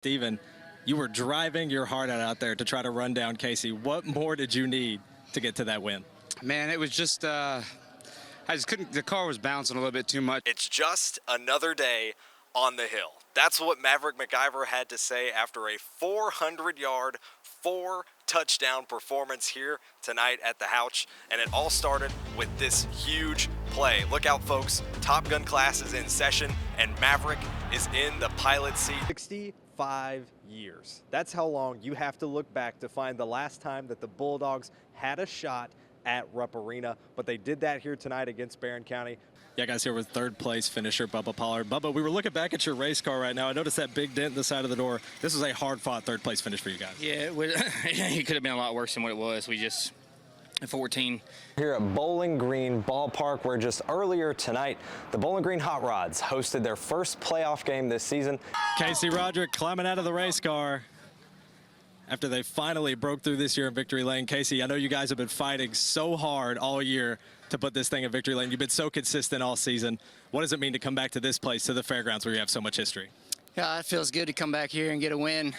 Steven, you were driving your heart out there to try to run down Casey. What more did you need to get to that win? Man, it was just, I just couldn't, the car was bouncing a little bit too much. It's just another day on the hill. That's what Maverick McIver had to say after a 400-yard, 4-touchdown performance here tonight at the Houch. And it all started with this huge play. Look out, folks. Top Gun class is in session, and Maverick is in the pilot seat. 65 years. That's how long you have to look back to find the last time that the Bulldogs had a shot at Rupp Arena, but they did that here tonight against Barron County. Yeah, guys, here with third place finisher Bubba Pollard. Bubba, we were looking back at your race car right now. I noticed that big dent in the side of the door. This was a hard-fought third place finish for you guys. Yeah, it could have been a lot worse than what it was. We just, at 14. Here at Bowling Green Ballpark, where just earlier tonight, the Bowling Green Hot Rods hosted their first playoff game this season. Casey Roderick climbing out of the race car after they finally broke through this year in Victory Lane. Casey, I know you guys have been fighting so hard all year to put this thing in Victory Lane. You've been so consistent all season. What does it mean to come back to this place, to the fairgrounds where you have so much history? Yeah, it feels good to come back here and get a win.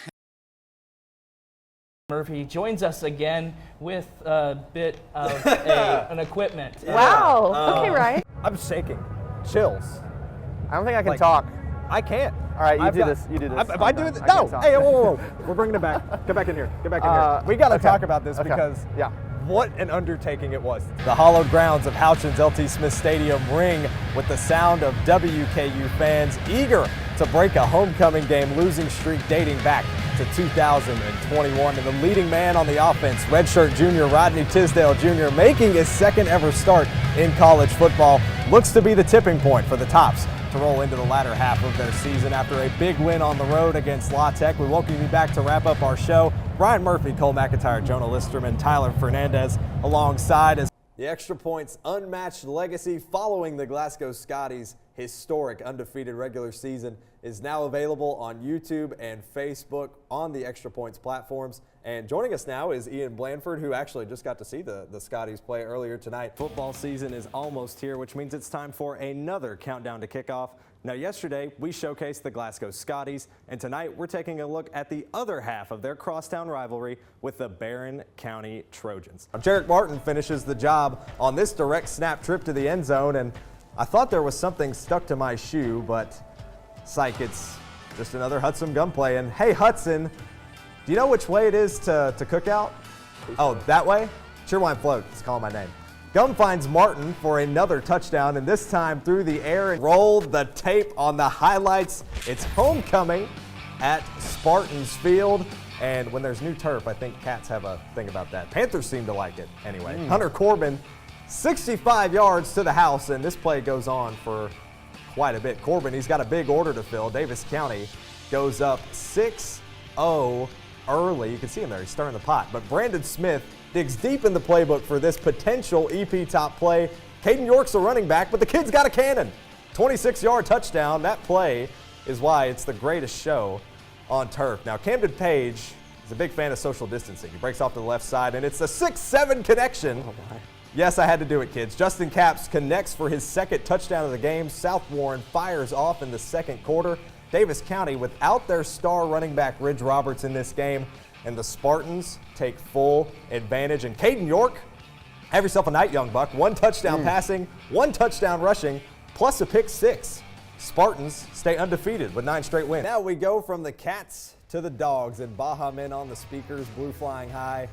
Murphy joins us again with a bit of an equipment. Wow. Okay, Ryan. I'm shaking. Chills. I don't think I can talk. I can't. All right, you I've do got- this. You do this. If I do it, I no. can't talk. Hey, whoa. We're bringing it back. Get back in here. Get back in here. We got to okay. talk about this Okay. because Yeah. what an undertaking it was. The hallowed grounds of Houchins LT Smith Stadium ring with the sound of WKU fans eager to break a homecoming game losing streak dating back to 2021. And the leading man on the offense, redshirt junior Rodney Tisdale Jr., making his second ever start in college football, looks to be the tipping point for the Tops to roll into the latter half of their season after a big win on the road against La Tech. We welcome you back to wrap up our show. Brian Murphy, Cole McIntyre, Jonah Listerman, Tyler Fernandez alongside as the Extra Points unmatched legacy following the Glasgow Scotties' historic undefeated regular season is now available on YouTube and Facebook on the Extra Points platforms. And joining us now is Ian Blandford, who actually just got to see the Scotties play earlier tonight. Football season is almost here, which means it's time for another countdown to kickoff. Now, yesterday, we showcased the Glasgow Scotties, and tonight we're taking a look at the other half of their crosstown rivalry with the Barron County Trojans. Jarek Martin finishes the job on this direct snap trip to the end zone, and I thought there was something stuck to my shoe, but psych, it's just another Hudson gum play. And hey, Hudson, do you know which way it is to Cookout? Oh, that way? Cheerwine Float is calling my name. Gum finds Martin for another touchdown, and this time through the air and rolled the tape on the highlights. It's homecoming at Spartans Field, and when there's new turf, I think Cats have a thing about that. Panthers seem to like it anyway. Hunter Corbin, 65 yards to the house, and this play goes on for quite a bit. Corbin, he's got a big order to fill. Davis County goes up 6-0 early. You can see him there. He's stirring the pot. But Brandon Smith digs deep in the playbook for this potential EP top play. Caden York's a running back, but the kid's got a cannon. 26-yard touchdown. That play is why it's the greatest show on turf. Now, Camden Page is a big fan of social distancing. He breaks off to the left side, and it's a 6-7 connection. Oh my. Yes, I had to do it, kids. Justin Capps connects for his second touchdown of the game. South Warren fires off in the second quarter. Davis County without their star running back, Ridge Roberts, in this game. And the Spartans take full advantage. And Caden York, have yourself a night, young buck. 1 touchdown passing, 1 touchdown rushing, plus a pick 6. Spartans stay undefeated with 9 straight wins. Now we go from the Cats to the Dogs, and Baja Men on the speakers, blue flying high.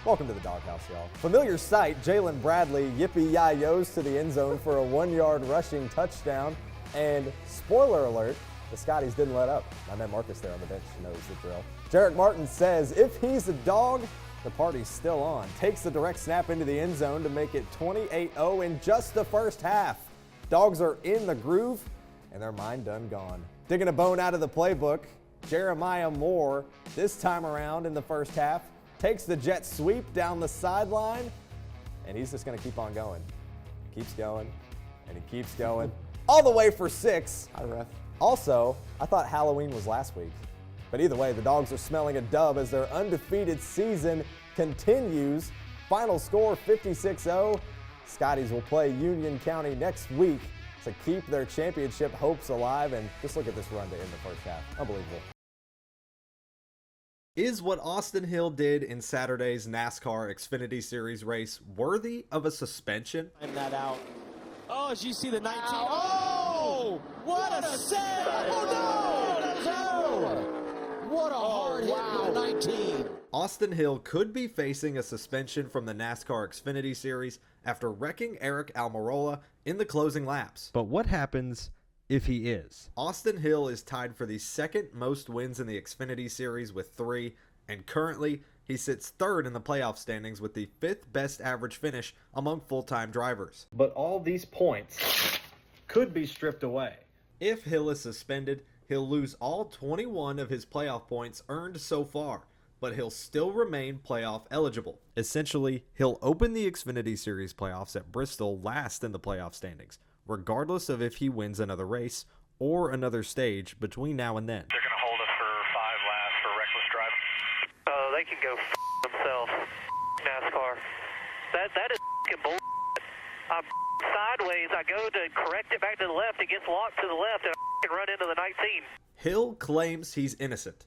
Welcome to the Doghouse, y'all. Familiar sight, Jalen Bradley yippee-yi-yos to the end zone for a 1-yard rushing touchdown. And spoiler alert, the Scotties didn't let up. My man Marcus there on the bench knows the drill. Jarek Martin says if he's a dog, the party's still on. Takes the direct snap into the end zone to make it 28-0 in just the first half. Dogs are in the groove, and their mind done gone. Digging a bone out of the playbook, Jeremiah Moore, this time around in the first half, takes the jet sweep down the sideline, and he's just going to keep on going. Keeps going, and he keeps going, all the way for 6. Hi, ref. Also, I thought Halloween was last week. But either way, the Dogs are smelling a dub as their undefeated season continues. Final score 56-0. Scotties will play Union County next week to keep their championship hopes alive. And just look at this run to end the first half. Unbelievable. Is what Austin Hill did in Saturday's NASCAR Xfinity Series race worthy of a suspension? And that out. Oh, as you see the 19. Oh, what a save! Oh, no! What a hard hit for the 19. Austin Hill could be facing a suspension from the NASCAR Xfinity Series after wrecking Eric Almirola in the closing laps. But what happens if he is? Austin Hill is tied for the second most wins in the Xfinity Series with 3, and currently he sits third in the playoff standings with the 5th best average finish among full-time drivers. But all these points could be stripped away. If Hill is suspended, he'll lose all 21 of his playoff points earned so far, but he'll still remain playoff eligible. Essentially, he'll open the Xfinity Series playoffs at Bristol last in the playoff standings, regardless of if he wins another race or another stage between now and then. They're going to hold us for 5 laps for reckless driving. Oh, they can go themselves. NASCAR. That is bull. I'm sideways. I go to correct it back to the left. It gets locked to the left, and I can run into the 19. Hill claims he's innocent,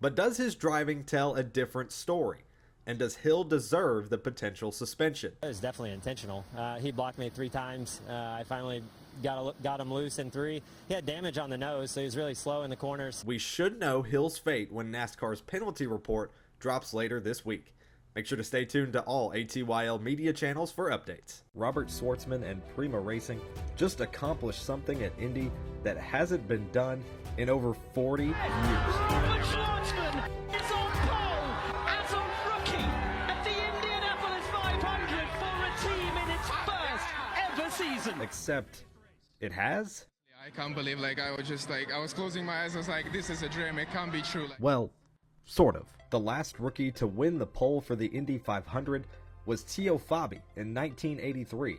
but does his driving tell a different story? And does Hill deserve the potential suspension? It was definitely intentional. He blocked me 3 times. I finally got him loose in 3. He had damage on the nose, so he was really slow in the corners. We should know Hill's fate when NASCAR's penalty report drops later this week. Make sure to stay tuned to all ATYL media channels for updates. Robert Schwartzman and Prima Racing just accomplished something at Indy that hasn't been done in over 40 years. Robert Schwartzman is on pole as a rookie at the Indianapolis 500 for a team in its first ever season. Except it has? I can't believe, I was just I was closing my eyes. I was like, this is a dream. It can't be true. Well, sort of. The last rookie to win the pole for the Indy 500 was Tio Fabi in 1983.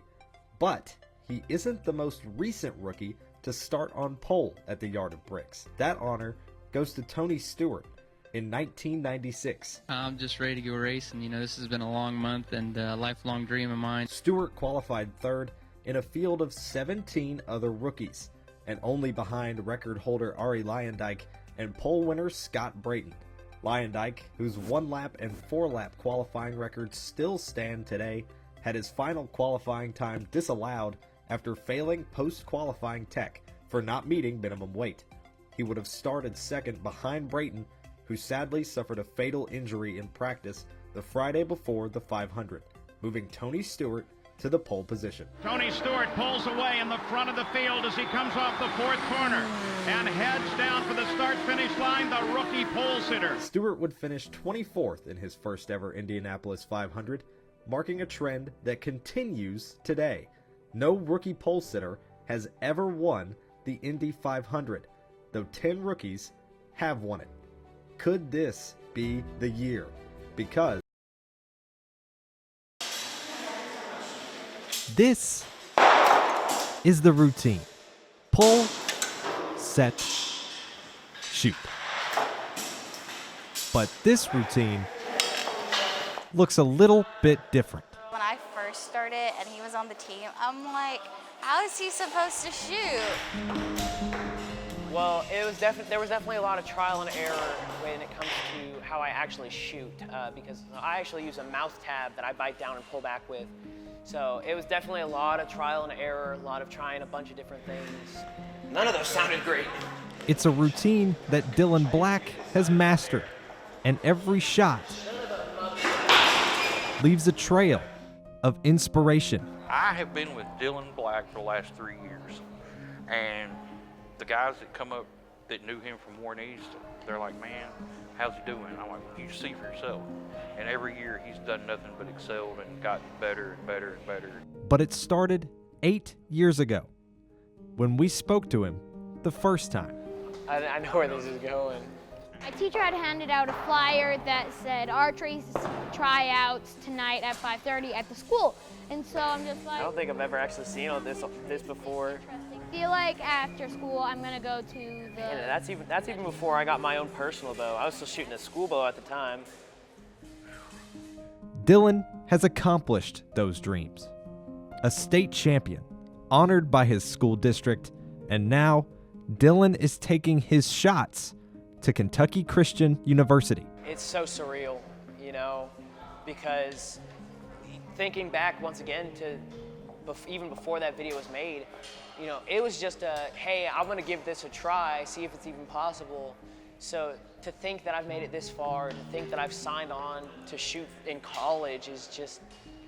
But he isn't the most recent rookie to start on pole at the Yard of Bricks. That honor goes to Tony Stewart in 1996. I'm just ready to go racing. This has been a long month and a lifelong dream of mine. Stewart qualified third in a field of 17 other rookies, and only behind record holder Arie Luyendyk and pole winner Scott Brayton. Luyendyk, whose 1-lap and 4-lap qualifying records still stand today, had his final qualifying time disallowed after failing post-qualifying tech for not meeting minimum weight. He would have started second behind Brayton, who sadly suffered a fatal injury in practice the Friday before the 500, moving Tony Stewart to the pole position. Tony Stewart pulls away in the front of the field as he comes off the 4th corner and heads down for the start-finish line, the rookie pole sitter. Stewart would finish 24th in his first ever Indianapolis 500, marking a trend that continues today. No rookie pole sitter has ever won the Indy 500, though 10 rookies have won it. Could this be the year? Because this is the routine. Pull, set, shoot. But this routine looks a little bit different. When I first started and he was on the team, I'm like, how is he supposed to shoot? Well, there was definitely a lot of trial and error when it comes to how I actually shoot, because I actually use a mouth tab that I bite down and pull back with. So it was definitely a lot of trial and error, a lot of trying a bunch of different things. None of those sounded great. It's a routine that Dylan Black has mastered, and every shot leaves a trail of inspiration. I have been with Dylan Black for the last 3 years, and the guys that come up that knew him from Warren East, they're like, man, how's he doing? I'm like, you see for yourself. And every year he's done nothing but excelled and gotten better and better and better. But it started 8 years ago when we spoke to him the first time. I know where this is going. My teacher had handed out a flyer that said archery tryouts tonight at 5:30 at the school. And so I'm just like, I don't think I've ever actually seen all this before. I feel like after school I'm gonna go to the... And that's even before I got my own personal bow. I was still shooting a school bow at the time. Dylan has accomplished those dreams. A state champion, honored by his school district, and now Dylan is taking his shots to Kentucky Christian University. it's so surreal, you know, because thinking back once again to even before that video was made, you know, it was just a, hey, I'm gonna give this a try, see if it's even possible. So to think that I've made it this far, to think that I've signed on to shoot in college is just,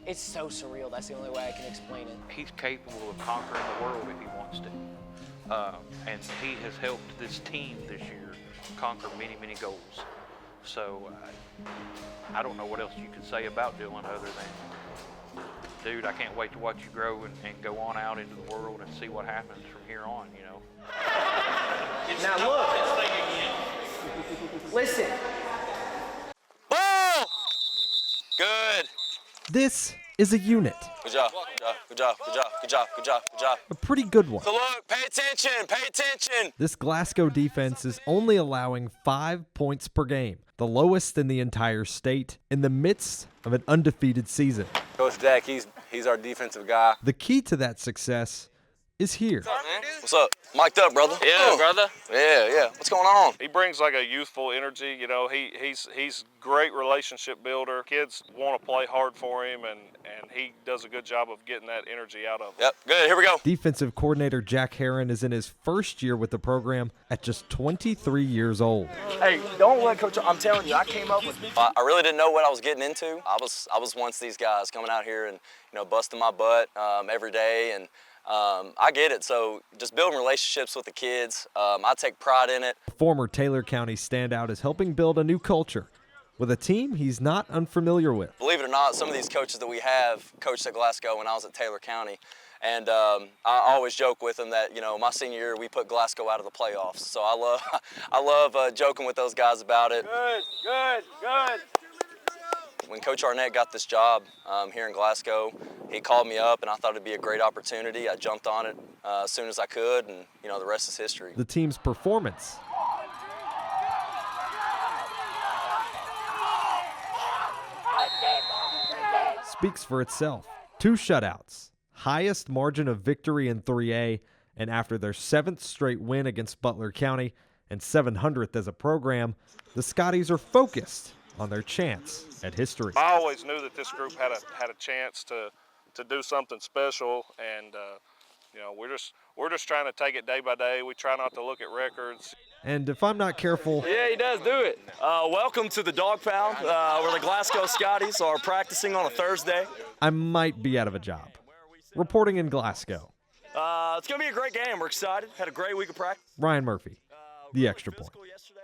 it's so surreal. That's the only way I can explain it. He's capable of conquering the world if he wants to. And he has helped this team this year conquer many, many goals. So I don't know what else you could say about Dylan other than, dude, I can't wait to watch you grow and go on out into the world and see what happens from here on, you know. Now look, listen. Ball! Good. This is a unit, Good job. Good job. Good job. Good job. Good job. Good job. a pretty good one. So look, pay attention. Pay attention. This Glasgow defense is only allowing 5 points per game, the lowest in the entire state, in the midst of an undefeated season. Coach Dak, he's our defensive guy. The key to that success is here. What's up? Mic'd up, brother. Yeah, brother. Yeah. What's going on? He brings like a youthful energy. You know, he's great relationship builder. Kids want to play hard for him, and he does a good job of getting that energy out of them. Yep, good. Here we go. Defensive coordinator Jack Herron is in his first year with the program at just 23 years old. Hey, don't let Coach. I'm telling you, I came up with. I really didn't know what I was getting into. I was once these guys coming out here and busting my butt every day, and I get it. So just building relationships with the kids, I take pride in it. Former Taylor County standout is helping build a new culture with a team he's not unfamiliar with. Believe it or not, some of these coaches that we have coached at Glasgow when I was at Taylor County. And I always joke with them that, my senior year, we put Glasgow out of the playoffs. So I love joking with those guys about it. Good. When Coach Arnett got this job here in Glasgow, he called me up and I thought it'd be a great opportunity. I jumped on it as soon as I could, and the rest is history. The team's performance speaks for itself. 2 shutouts, highest margin of victory in 3A, and after their 7th straight win against Butler County and 700th as a program, the Scotties are focused on their chance at history. I always knew that this group had a chance to do something special, and we're just trying to take it day by day. We try not to look at records. And if I'm not careful, Yeah, he does do it. Welcome to the Dog Pound, where the Glasgow Scotties are practicing on a Thursday. I might be out of a job. Reporting in Glasgow, It's going to be a great game. We're excited. Had a great week of practice. Ryan Murphy, The Extra Point. Yesterday.